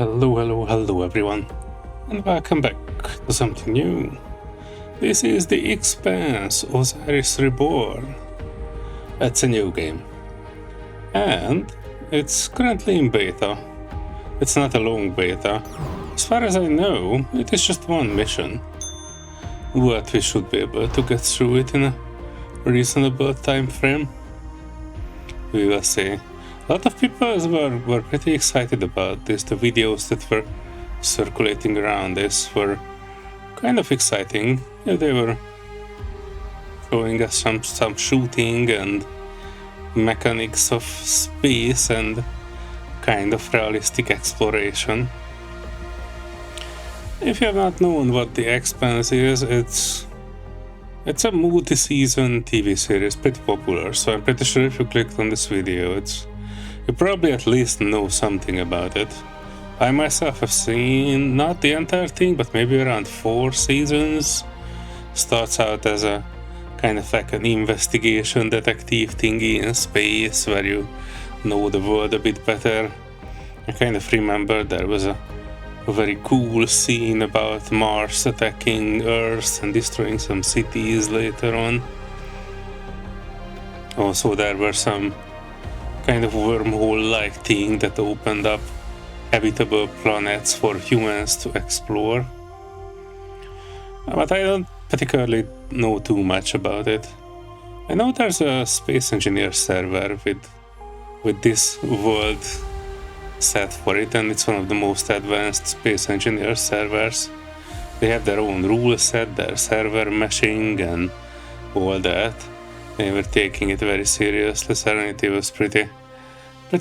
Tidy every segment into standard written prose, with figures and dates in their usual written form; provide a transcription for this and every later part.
Hello everyone, and welcome back to something new. This is the Expanse Osiris Reborn. It's a new game, and it's currently in beta. It's not a long beta. As far as I know, it is just one mission, but we should be able to get through it in a reasonable time frame. We will see. A lot of people were pretty excited about this. The videos that were circulating around this were kind of exciting. Yeah, they were showing us some shooting and mechanics of space and kind of realistic exploration. If you have not known what the Expanse is, it's a multi-season TV series, pretty popular, so I'm pretty sure if you clicked on this video, you probably at least know something about it. I myself have seen, not the entire thing, but maybe around 4 seasons. Starts out as a kind of like an investigation detective thingy in space, where you know the world a bit better. I kind of remember there was a very cool scene about Mars attacking Earth and destroying some cities later on. Also, there were some kind of wormhole-like thing that opened up habitable planets for humans to explore. But I don't particularly know too much about it. I know there's a Space Engineer server with this world set for it, and it's one of the most advanced Space Engineer servers. They have their own rule set, their server meshing and all that. They were taking it very seriously. Serenity was pretty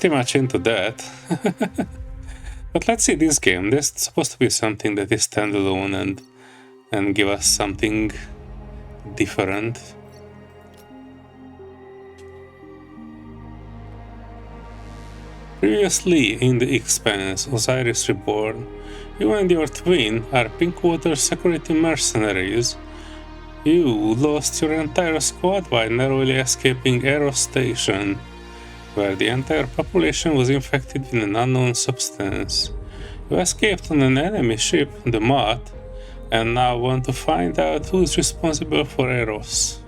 much into that. But let's see this game. This is supposed to be something that is standalone and give us something different. Previously in the Expanse Osiris Reborn, you and your twin are Pinkwater security mercenaries. You lost your entire squad while narrowly escaping Eros Station, where the entire population was infected with an unknown substance. You escaped on an enemy ship, the Moth, and now want to find out who's responsible for Eros.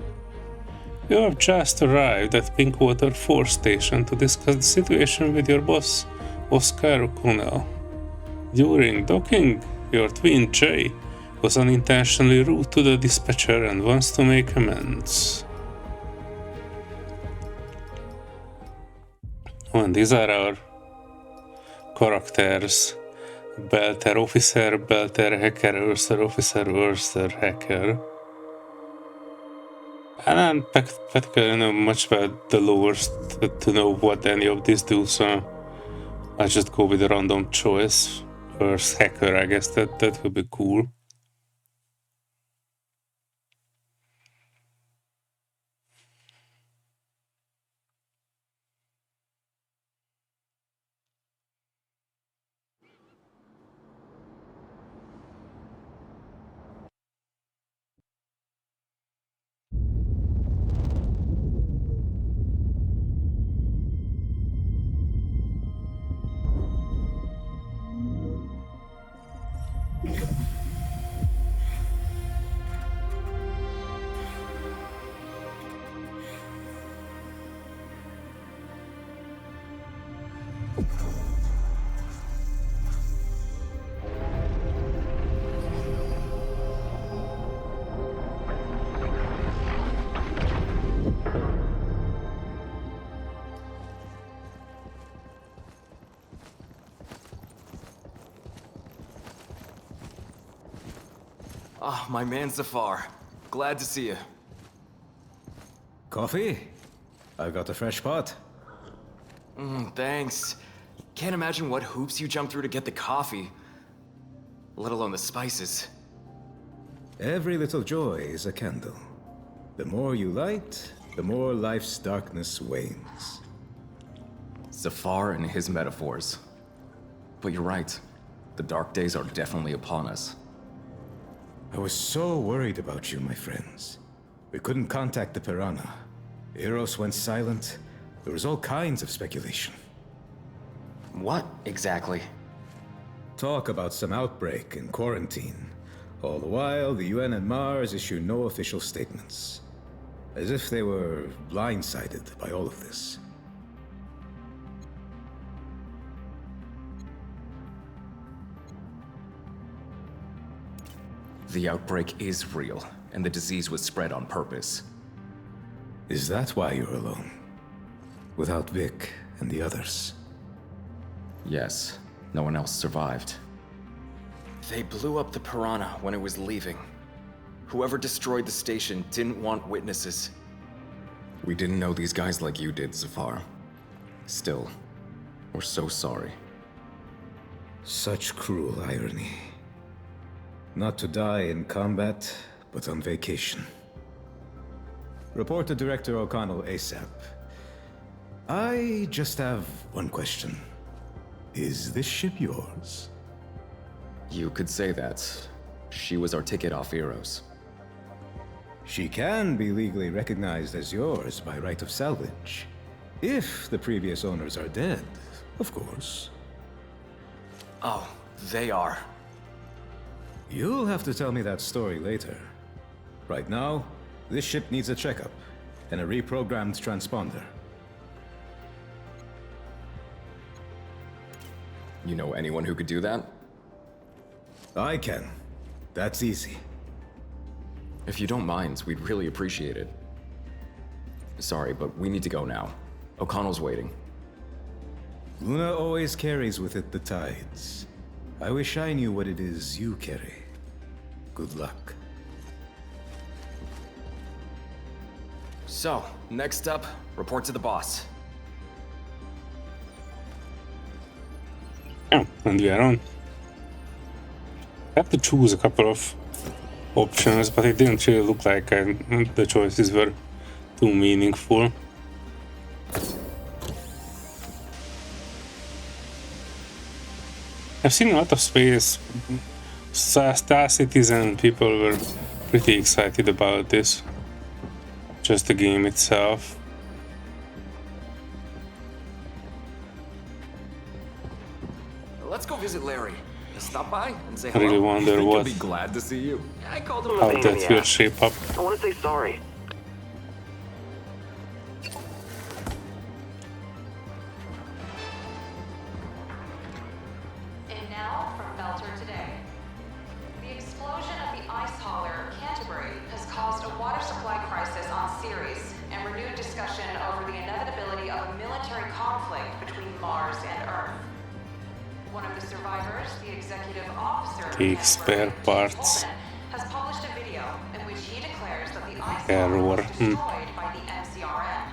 You have just arrived at Pinkwater 4 Station to discuss the situation with your boss, Oscar O'Connell. During docking, your twin Jay was unintentionally rude to the dispatcher and wants to make amends. And these are our characters: Belter Officer, Belter Hacker, Urser Officer, Urser Hacker. And I don't particularly know much about the lore to know what any of these do, so I just go with a random choice. First Hacker, I guess that would be cool. Ah, my man Zafar. Glad to see you. Coffee? I got a fresh pot. Thanks. Can't imagine what hoops you jumped through to get the coffee. Let alone the spices. Every little joy is a candle. The more you light, the more life's darkness wanes. Zafar and his metaphors. But you're right. The dark days are definitely upon us. I was so worried about you, my friends. We couldn't contact the Piranha. Eros went silent. There was all kinds of speculation. What exactly? talk about some outbreak and quarantine. All the while, the UN and Mars issue no official statements. As if they were blindsided by all of this. The outbreak is real, and the disease was spread on purpose. Is that why you're alone? Without Vic and the others? Yes, no one else survived. They blew up the Piranha when it was leaving. Whoever destroyed the station didn't want witnesses. We didn't know these guys like you did, Zafar. Still, we're so sorry. Such cruel irony. Not to die in combat, but on vacation. Report to Director O'Connell ASAP. I just have one question. Is this ship yours? You could say that. She was our ticket off Eros. She can be legally recognized as yours by right of salvage. If the previous owners are dead, of course. Oh, they are. You'll have to tell me that story later. Right now, this ship needs a checkup and a reprogrammed transponder. You know anyone who could do that? I can. That's easy. If you don't mind, we'd really appreciate it. Sorry, but we need to go now. O'Connell's waiting. Luna always carries with it the tides. I wish I knew what it is you carry. Good luck. So, next up, report to the boss. Yeah, and we are on. I have to choose a couple of options, but it didn't really look like the choices were too meaningful. I've seen a lot of space. Star Citizen people were pretty excited about this. Just the game itself. Let's go visit Larry. Stop by and say I hello. really wonder He'll what be glad to see you. I called him a how pain in that the will ass. shape up. I want to say sorry. And now from Belter today. The explosion of the ice hauler Canterbury has caused a water supply crisis on Ceres and renewed discussion over the inevitability of a military conflict between Mars and Earth. One of the survivors, the executive officer of The Canterbury, spare parts. Holden, has published a video in which he declares that the ice Error. hauler was destroyed by the MCRN.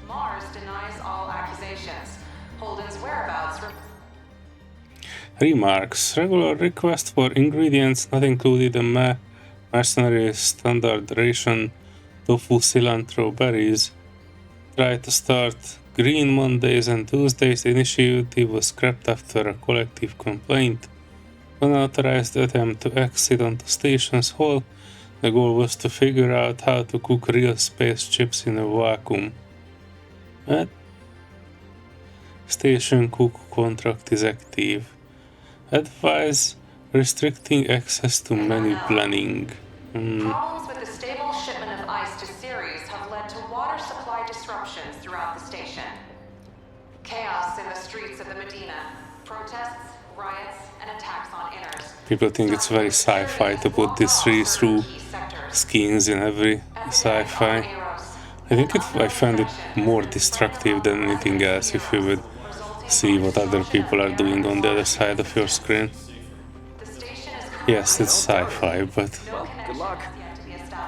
Mars denies all accusations. Holden's whereabouts Remarks. Regular request for ingredients not included in mercenary standard ration tofu cilantro berries. Try to start Green Mondays and Tuesdays. The initiative was scrapped after a collective complaint. Unauthorized attempt to exit onto station's hall. The goal was to figure out how to cook real spaceships in a vacuum. What? Station cook contract is active. Advise restricting access to menu planning. Problems with the stable shipment of ice to Ceres have led to water supply disruptions throughout the station. Chaos in the streets of the Medina. Protests, riots, and attacks on inners. People think it's very sci-fi to put these three through skins in every sci-fi. I think I find it more destructive than anything else if you would see what other people are doing on the other side of your screen. Yes, it's sci-fi, but Well, good luck.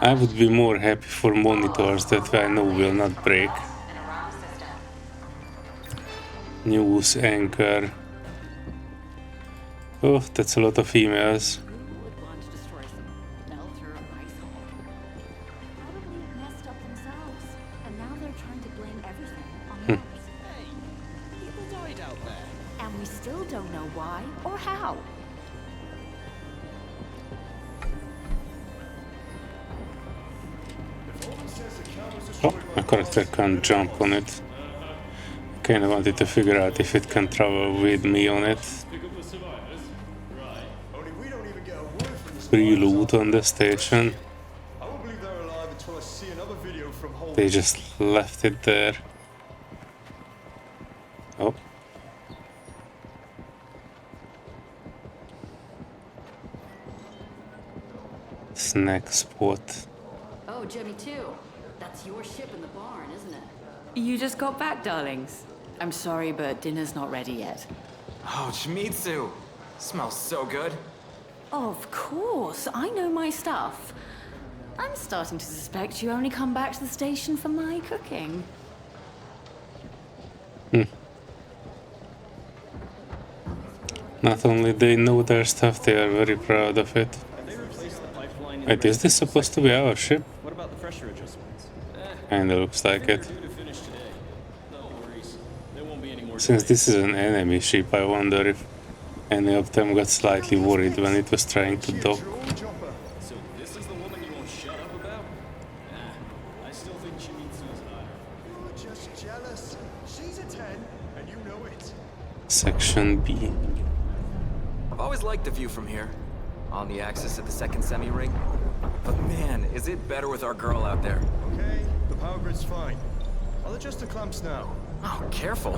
I would be more happy for monitors that I know will not break. News anchor. Oh, that's a lot of emails. Who would want to destroy some Belter ice hole? Probably messed up themselves, and now they're trying to blame everything on Mars. Hey, people died out there. And we still don't know why or how. Oh, my character can't jump on it. I kinda wanted to figure out if it can travel with me on it. free loot on the station. I won't believe they're alive until I see another video from home. They just left it there. Oh. Snack spot. Oh, Jimmy too. That's your ship in the barn, isn't it? You just got back, darlings. I'm sorry, but dinner's not ready yet. Oh, Shimizu! Smells so good. Of course, I know my stuff. I'm starting to suspect you only come back to the station for my cooking. Not only they know their stuff, they are very proud of it. Have they replaced the pipeline in Wait, the is this supposed to be our ship? What about the pressure adjustments? Kinda looks like it. They're due to finish today. No worries. There won't be any more Since delays. this is an enemy ship, I wonder if any of them got slightly worried when it was trying to dock. So this is the woman you won't shut up about? I still think Shimizu's hot. You're just jealous. She's a 10, and you know it. Section B. I've always liked the view from here, on the axis of the second semi-ring. But man, is it better with our girl out there. Okay, the power grid's fine. I'll adjust the clamps now. Oh, careful.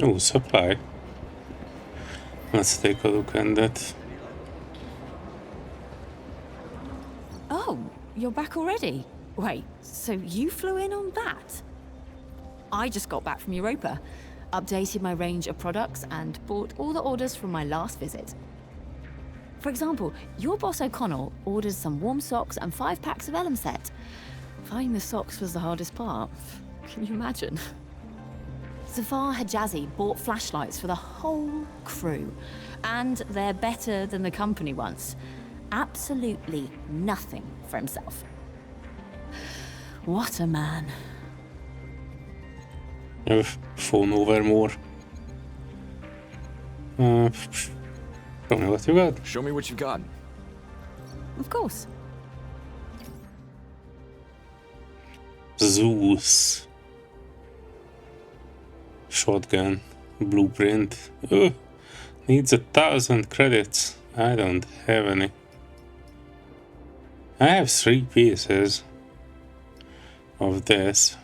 Oh, supply. Let's take a look at that. Oh, you're back already? Wait, so you flew in on that? I just got back from Europa, updated my range of products, and bought all the orders from my last visit. For example, your boss O'Connell ordered some warm socks and 5 packs of Elm set. Finding the socks was the hardest part. Can you imagine? Zafar Hijazi bought flashlights for the whole crew, and they're better than the company ones. Absolutely nothing for himself. What a man. Phone over more. Show me what you got. Show me what you got. Of course. Zeus. Shotgun. Blueprint. Needs 1,000 credits. I don't have any. I have 3 pieces of this.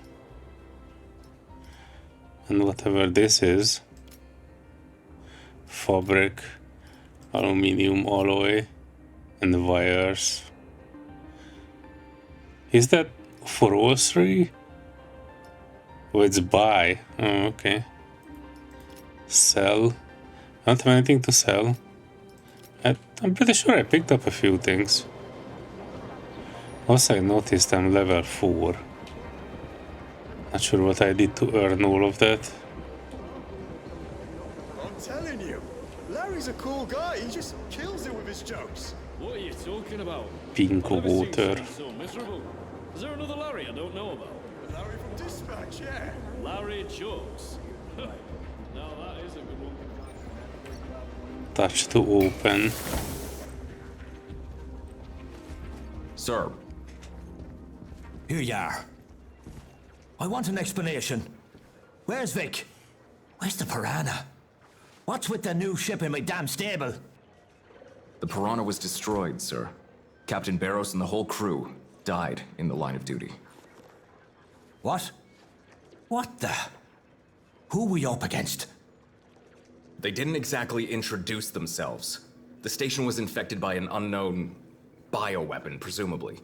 And whatever this is. Fabric. Aluminium alloy. And wires. Is that for all 3? Oh, it's buy. Oh, okay. Sell. I don't have anything to sell. I'm pretty sure I picked up a few things. Also, I noticed I'm level 4. Not sure what I did to earn all of that. I'm telling you, Larry's a cool guy. He just kills it with his jokes. What are you talking about? Pinko I've never seen water. someone so miserable. Is there another Larry I don't know about? Larry from Dispatch, yeah. Larry Jokes. Now that is a good one. Touch to open. Sir, Here you are. I want an explanation. Where's Vic? Where's the Piranha? What's with the new ship in my damn stable? the Piranha was destroyed, sir. Captain Barros and the whole crew died in the line of duty. What? What the? Who were you up against? They didn't exactly introduce themselves. The station was infected by an unknown bioweapon, presumably.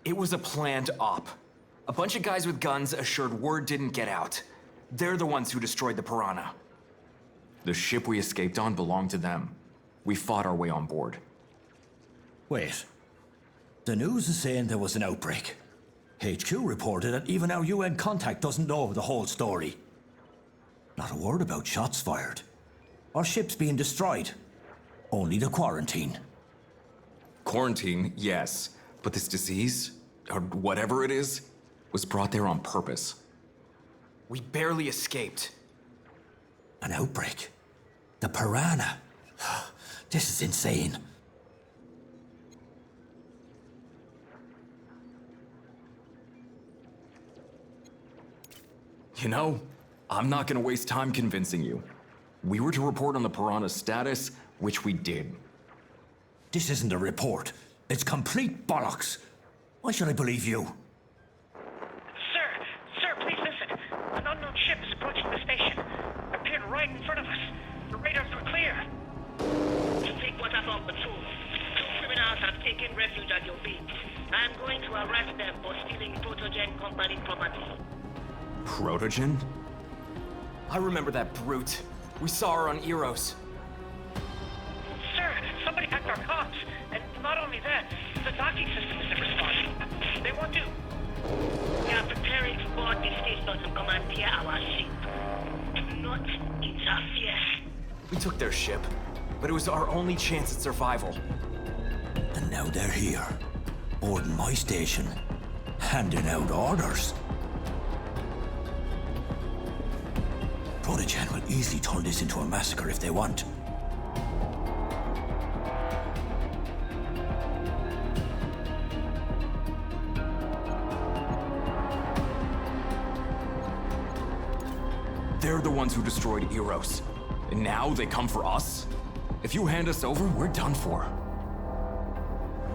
It was a planned op. A bunch of guys with guns assured word didn't get out. They're the ones who destroyed the Piranha. The ship we escaped on belonged to them. We fought our way on board. Wait. The news is saying there was an outbreak. HQ reported that even our UN contact doesn't know the whole story. Not a word about shots fired. Or ships being destroyed. Only the quarantine. Quarantine, yes. But this disease, or whatever it is, was brought there on purpose. We barely escaped. An outbreak. The Piranha. This is insane. You know, I'm not gonna waste time convincing you. We were to report on the Piranha's status, which we did. This isn't a report. It's complete bollocks. Why should I believe you? Sir, please listen. An unknown ship is approaching the station. Appeared right in front of us. The radars were clear. Take whatever on patrol. Two criminals have taken refuge at your beat. I'm going to arrest them for stealing Protogen Company property. Protogen? I remember that brute. We saw her on Eros. Sir, somebody hacked our comms. And not only that, the docking system isn't responding. They want to... We are preparing to board the station to commandeer our ship. Do not interfere. We took their ship, but it was our only chance at survival. And now they're here, boarding my station, handing out orders. Protogen will easily turn this into a massacre if they want. They're the ones who destroyed Eros. And now they come for us? If you hand us over, we're done for.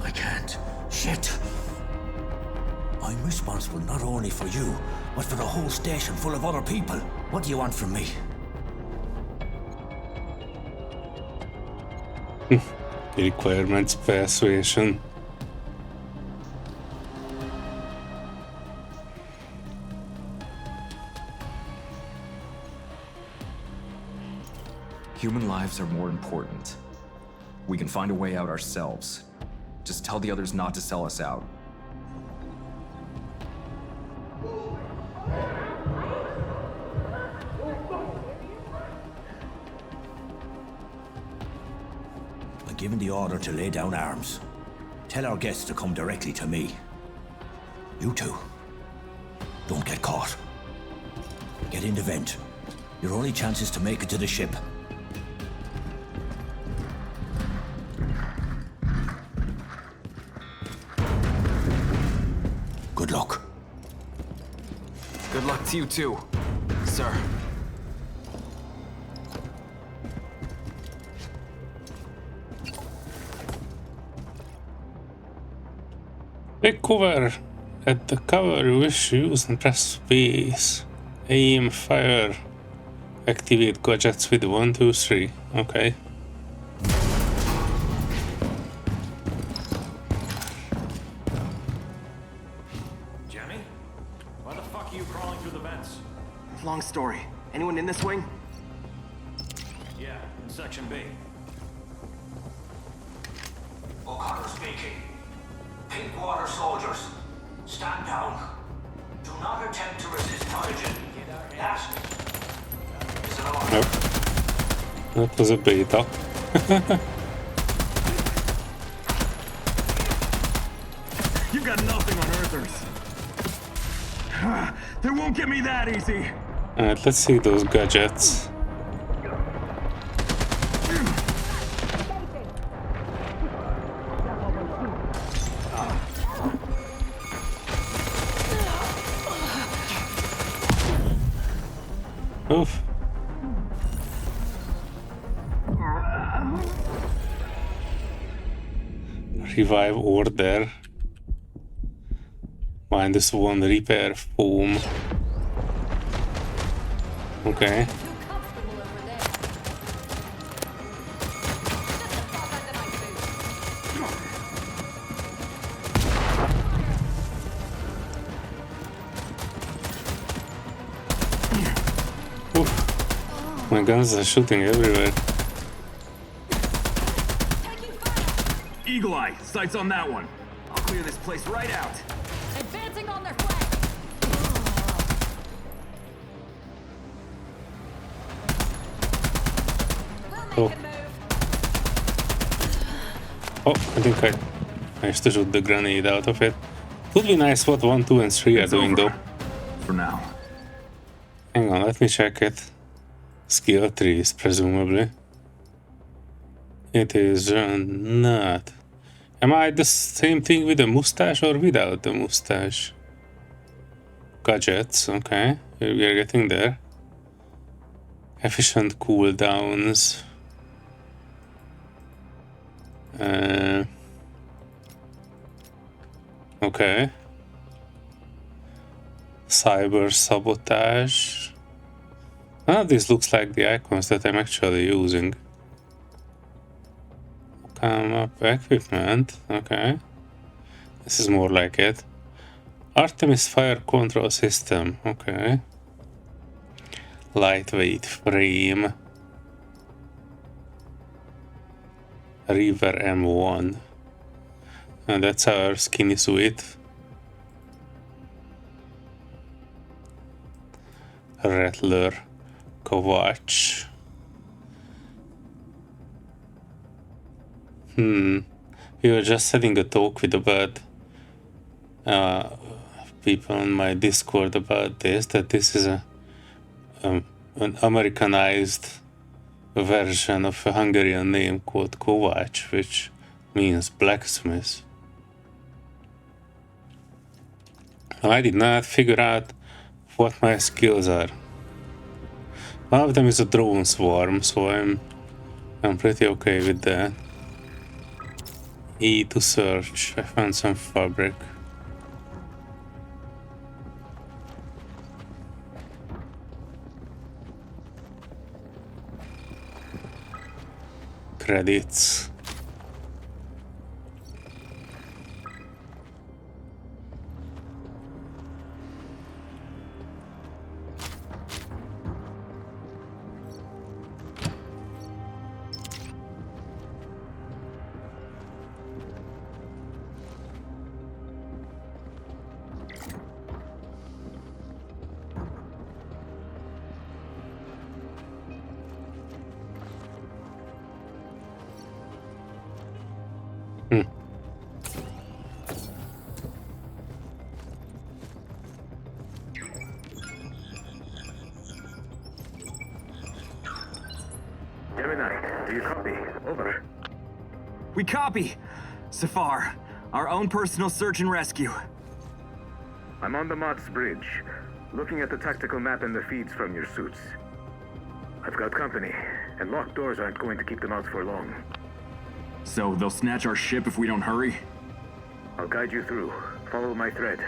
I can't. Shit. I'm responsible not only for you, but for the whole station full of other people. What do you want from me? Requirements persuasion. Human lives are more important. We can find a way out ourselves. Just tell the others not to sell us out. I'm giving the order to lay down arms. Tell our guests to come directly to me. You two, don't get caught. Get in the vent. Your only chance is to make it to the ship. Good luck. Good luck to you too, sir. Take cover. At the cover you wish to use and press space. Aim, fire. Activate gadgets with 1, 2, 3. Okay. Jemmy? Why the fuck are you crawling through the vents? Long story. Anyone in this wing? Yeah, in Section B. O'Connor speaking. Pinkwater soldiers, stand down. Do not attempt to resist Protogen. That is an order. Nope. That was a beta. You got nothing on Earthers. They won't get me that easy. Alright, let's see those gadgets. Oof. Revive order. -1 repair foam. Okay. Oof. My guns are shooting everywhere. Eagle Eye, sights on that one. I'll clear this place right out. Advancing on their flank. Oh. Oh, I think I managed to shoot the grenade out of it. Would be nice what 1, 2, and 3 are doing though. For now. Hang on, let me check it. Skill 3 is presumably. It is not. Am I the same thing with the mustache or without the mustache? gadgets. Okay, we are getting there. Efficient cooldowns. Okay. Cyber sabotage. None of this looks like the icons that I'm actually using. Come up equipment. Okay. This is more like it. Artemis fire control system. Okay. Lightweight frame. River M1. And that's our skinny suit. Rattler. Kovac. We were just having a talk with about people on my Discord about this, that this is an Americanized version of a Hungarian name called Kovac, which means blacksmith. I did not figure out what my skills are. One of them is a drone swarm, so I'm pretty okay with that. E to search. I found some fabric. Credits. Gemini, do you copy? Over. We copy! Safar, our own personal search and rescue. I'm on the Mott's Bridge, looking at the tactical map and the feeds from your suits. I've got company, and locked doors aren't going to keep them out for long. So they'll snatch our ship if we don't hurry? I'll guide you through. Follow my thread.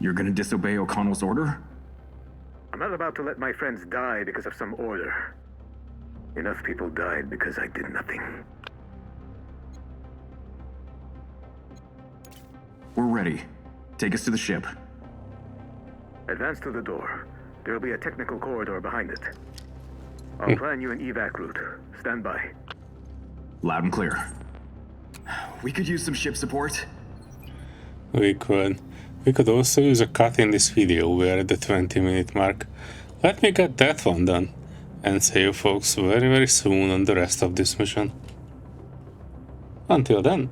You're gonna disobey O'Connell's order? I'm not about to let my friends die because of some order. Enough people died because I did nothing. We're ready. Take us to the ship. Advance to the door. There'll be a technical corridor behind it. I'll plan you an evac route. Stand by. Loud and clear. We could use some ship support. We could. We could also use a cut in this video. We're at the 20-minute mark. Let me get that one done. And see you folks very, very soon on the rest of this mission. Until then,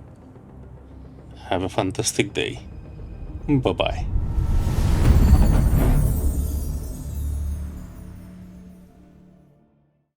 have a fantastic day. Bye-bye.